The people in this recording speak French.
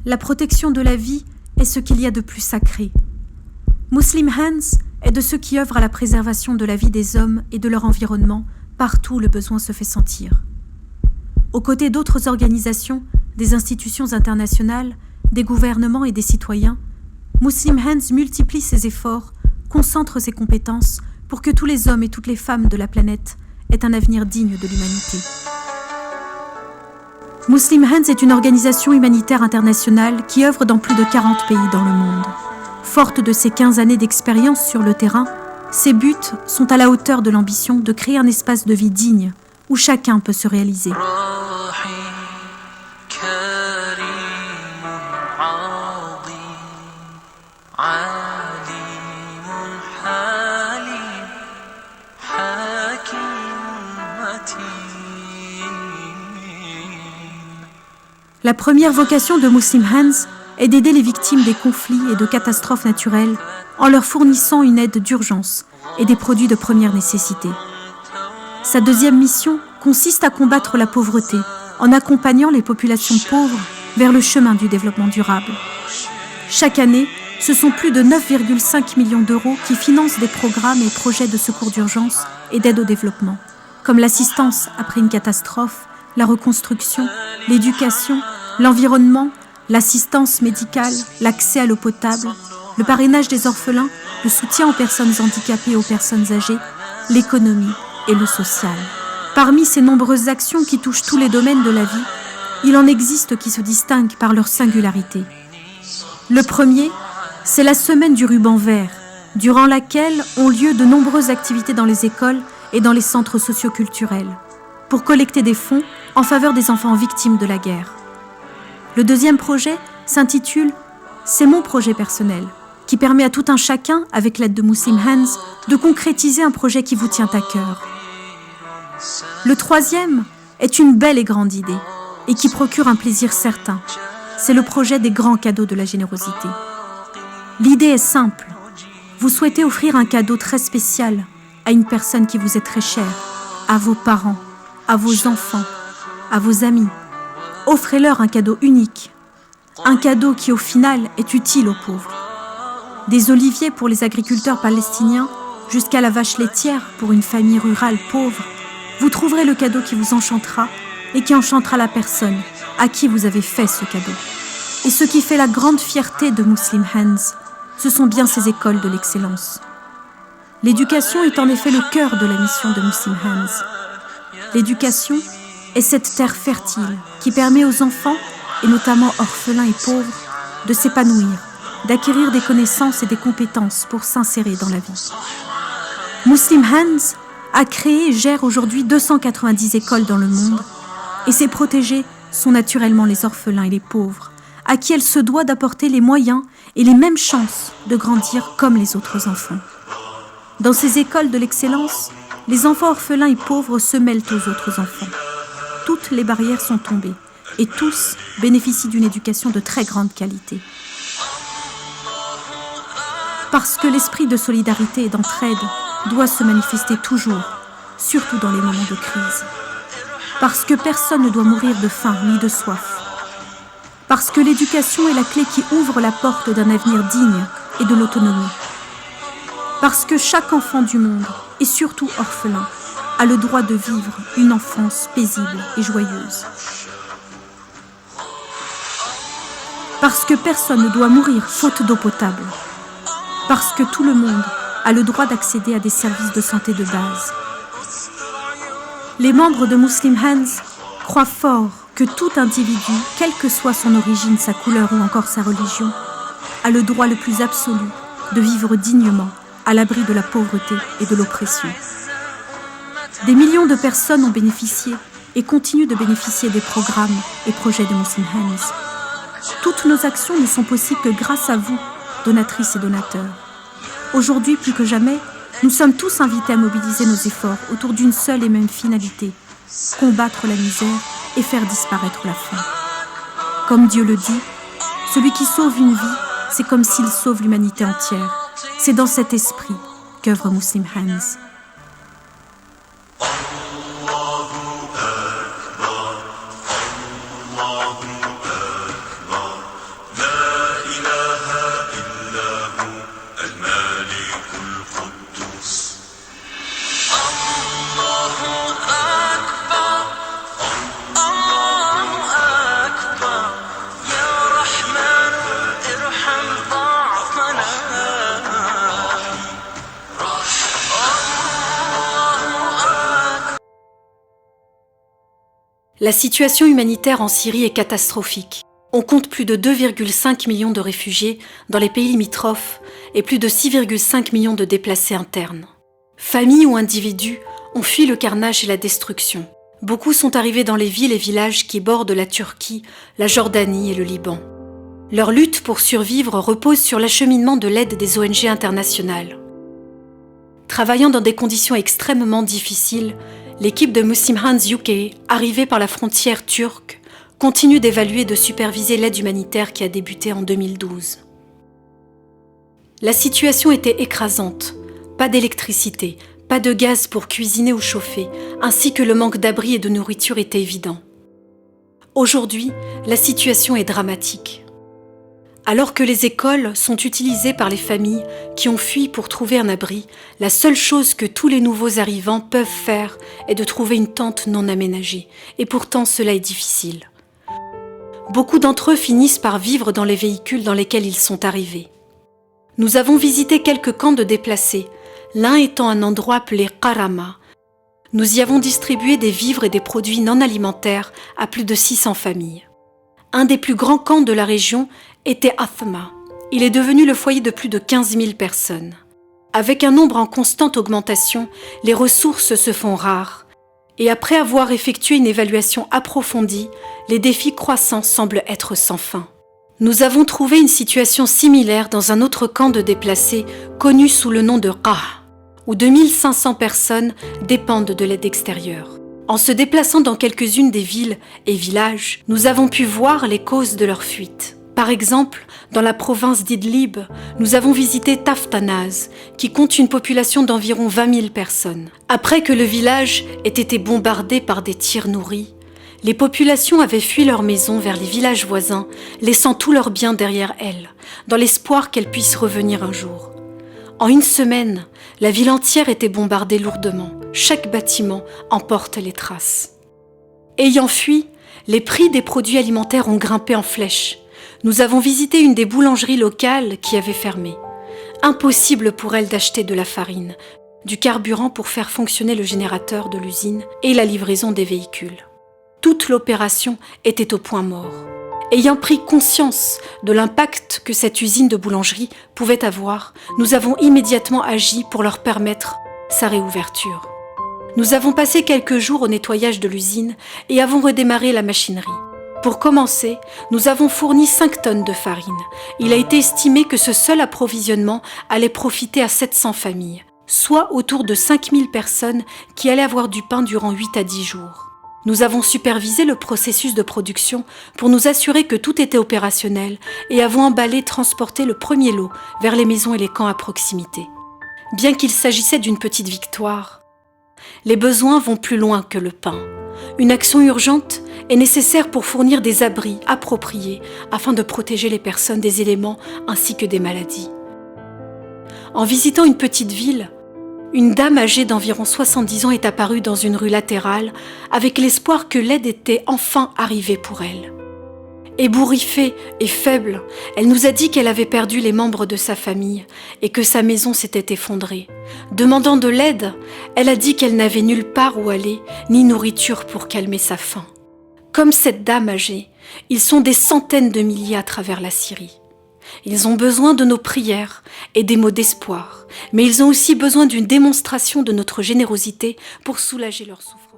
La protection de la vie est ce qu'il y a de plus sacré. Muslim Hands est de ceux qui œuvrent à la préservation de la vie des hommes et de leur environnement partout où le besoin se fait sentir. Aux côtés d'autres organisations, des institutions internationales, des gouvernements et des citoyens, Muslim Hands multiplie ses efforts, concentre ses compétences pour que tous les hommes et toutes les femmes de la planète aient un avenir digne de l'humanité. Muslim Hands est une organisation humanitaire internationale qui œuvre dans plus de 40 pays dans le monde. Forte de ses 15 années d'expérience sur le terrain, ses buts sont à la hauteur de l'ambition de créer un espace de vie digne où chacun peut se réaliser. La première vocation de Muslim Hands est d'aider les victimes des conflits et de catastrophes naturelles en leur fournissant une aide d'urgence et des produits de première nécessité. Sa deuxième mission consiste à combattre la pauvreté en accompagnant les populations pauvres vers le chemin du développement durable. Chaque année, ce sont plus de 9,5 millions d'euros qui financent des programmes et projets de secours d'urgence et d'aide au développement, comme l'assistance après une catastrophe, la reconstruction, l'éducation, l'environnement, l'assistance médicale, l'accès à l'eau potable, le parrainage des orphelins, le soutien aux personnes handicapées et aux personnes âgées, l'économie et le social. Parmi ces nombreuses actions qui touchent tous les domaines de la vie, il en existe qui se distinguent par leur singularité. Le premier, c'est la semaine du ruban vert, durant laquelle ont lieu de nombreuses activités dans les écoles et dans les centres socioculturels, pour collecter des fonds en faveur des enfants victimes de la guerre. Le deuxième projet s'intitule « C'est mon projet personnel », qui permet à tout un chacun, avec l'aide de Muslim Hands, de concrétiser un projet qui vous tient à cœur. Le troisième est une belle et grande idée, et qui procure un plaisir certain. C'est le projet des grands cadeaux de la générosité. L'idée est simple. Vous souhaitez offrir un cadeau très spécial à une personne qui vous est très chère, à vos parents, à vos enfants, à vos amis. Offrez-leur un cadeau unique, un cadeau qui au final est utile aux pauvres. Des oliviers pour les agriculteurs palestiniens jusqu'à la vache laitière pour une famille rurale pauvre, vous trouverez le cadeau qui vous enchantera et qui enchantera la personne à qui vous avez fait ce cadeau. Et ce qui fait la grande fierté de Muslim Hands, ce sont bien ces écoles de l'excellence. L'éducation est en effet le cœur de la mission de Muslim Hands. L'éducation est cette terre fertile qui permet aux enfants, et notamment orphelins et pauvres, de s'épanouir, d'acquérir des connaissances et des compétences pour s'insérer dans la vie. Muslim Hands a créé et gère aujourd'hui 290 écoles dans le monde, et ses protégés sont naturellement les orphelins et les pauvres, à qui elle se doit d'apporter les moyens et les mêmes chances de grandir comme les autres enfants. Dans ces écoles de l'excellence, les enfants orphelins et pauvres se mêlent aux autres enfants. Toutes les barrières sont tombées et tous bénéficient d'une éducation de très grande qualité. Parce que l'esprit de solidarité et d'entraide doit se manifester toujours, surtout dans les moments de crise. Parce que personne ne doit mourir de faim ni de soif. Parce que l'éducation est la clé qui ouvre la porte d'un avenir digne et de l'autonomie. Parce que chaque enfant du monde, et surtout orphelin, a le droit de vivre une enfance paisible et joyeuse. Parce que personne ne doit mourir faute d'eau potable. Parce que tout le monde a le droit d'accéder à des services de santé de base. Les membres de Muslim Hands croient fort que tout individu, quelle que soit son origine, sa couleur ou encore sa religion, a le droit le plus absolu de vivre dignement à l'abri de la pauvreté et de l'oppression. Des millions de personnes ont bénéficié et continuent de bénéficier des programmes et projets de Muslim Hands. Toutes nos actions ne sont possibles que grâce à vous, donatrices et donateurs. Aujourd'hui, plus que jamais, nous sommes tous invités à mobiliser nos efforts autour d'une seule et même finalité, combattre la misère et faire disparaître la faim. Comme Dieu le dit, celui qui sauve une vie, c'est comme s'il sauve l'humanité entière. C'est dans cet esprit qu'œuvre Muslim Hands. La situation humanitaire en Syrie est catastrophique. On compte plus de 2,5 millions de réfugiés dans les pays limitrophes et plus de 6,5 millions de déplacés internes. Familles ou individus ont fui le carnage et la destruction. Beaucoup sont arrivés dans les villes et villages qui bordent la Turquie, la Jordanie et le Liban. Leur lutte pour survivre repose sur l'acheminement de l'aide des ONG internationales. Travaillant dans des conditions extrêmement difficiles, l'équipe de Muslim Hands UK, arrivée par la frontière turque, continue d'évaluer et de superviser l'aide humanitaire qui a débuté en 2012. La situation était écrasante. Pas d'électricité, pas de gaz pour cuisiner ou chauffer, ainsi que le manque d'abri et de nourriture était évident. Aujourd'hui, la situation est dramatique. Alors que les écoles sont utilisées par les familles qui ont fui pour trouver un abri, la seule chose que tous les nouveaux arrivants peuvent faire est de trouver une tente non aménagée. Et pourtant, cela est difficile. Beaucoup d'entre eux finissent par vivre dans les véhicules dans lesquels ils sont arrivés. Nous avons visité quelques camps de déplacés, l'un étant un endroit appelé Karama. Nous y avons distribué des vivres et des produits non alimentaires à plus de 600 familles. Un des plus grands camps de la région était Athma. Il est devenu le foyer de plus de 15 000 personnes. Avec un nombre en constante augmentation, les ressources se font rares. Et après avoir effectué une évaluation approfondie, les défis croissants semblent être sans fin. Nous avons trouvé une situation similaire dans un autre camp de déplacés connu sous le nom de Qah, où 2500 personnes dépendent de l'aide extérieure. En se déplaçant dans quelques-unes des villes et villages, nous avons pu voir les causes de leur fuite. Par exemple, dans la province d'Idlib, nous avons visité Taftanaz, qui compte une population d'environ 20 000 personnes. Après que le village ait été bombardé par des tirs nourris, les populations avaient fui leurs maisons vers les villages voisins, laissant tous leurs biens derrière elles, dans l'espoir qu'elles puissent revenir un jour. En une semaine, la ville entière était bombardée lourdement. Chaque bâtiment en porte les traces. Ayant fui, les prix des produits alimentaires ont grimpé en flèche. Nous avons visité une des boulangeries locales qui avait fermé. Impossible pour elle d'acheter de la farine, du carburant pour faire fonctionner le générateur de l'usine et la livraison des véhicules. Toute l'opération était au point mort. Ayant pris conscience de l'impact que cette usine de boulangerie pouvait avoir, nous avons immédiatement agi pour leur permettre sa réouverture. Nous avons passé quelques jours au nettoyage de l'usine et avons redémarré la machinerie. Pour commencer, nous avons fourni 5 tonnes de farine. Il a été estimé que ce seul approvisionnement allait profiter à 700 familles, soit autour de 5000 personnes qui allaient avoir du pain durant 8 à 10 jours. Nous avons supervisé le processus de production pour nous assurer que tout était opérationnel et avons emballé et transporté le premier lot vers les maisons et les camps à proximité. Bien qu'il s'agissait d'une petite victoire, les besoins vont plus loin que le pain. Une action urgente est nécessaire pour fournir des abris appropriés afin de protéger les personnes des éléments ainsi que des maladies. En visitant une petite ville, une dame âgée d'environ 70 ans est apparue dans une rue latérale avec l'espoir que l'aide était enfin arrivée pour elle. Ébouriffée et faible, elle nous a dit qu'elle avait perdu les membres de sa famille et que sa maison s'était effondrée. Demandant de l'aide, elle a dit qu'elle n'avait nulle part où aller, ni nourriture pour calmer sa faim. Comme cette dame âgée, ils sont des centaines de milliers à travers la Syrie. Ils ont besoin de nos prières et des mots d'espoir, mais ils ont aussi besoin d'une démonstration de notre générosité pour soulager leur souffrance.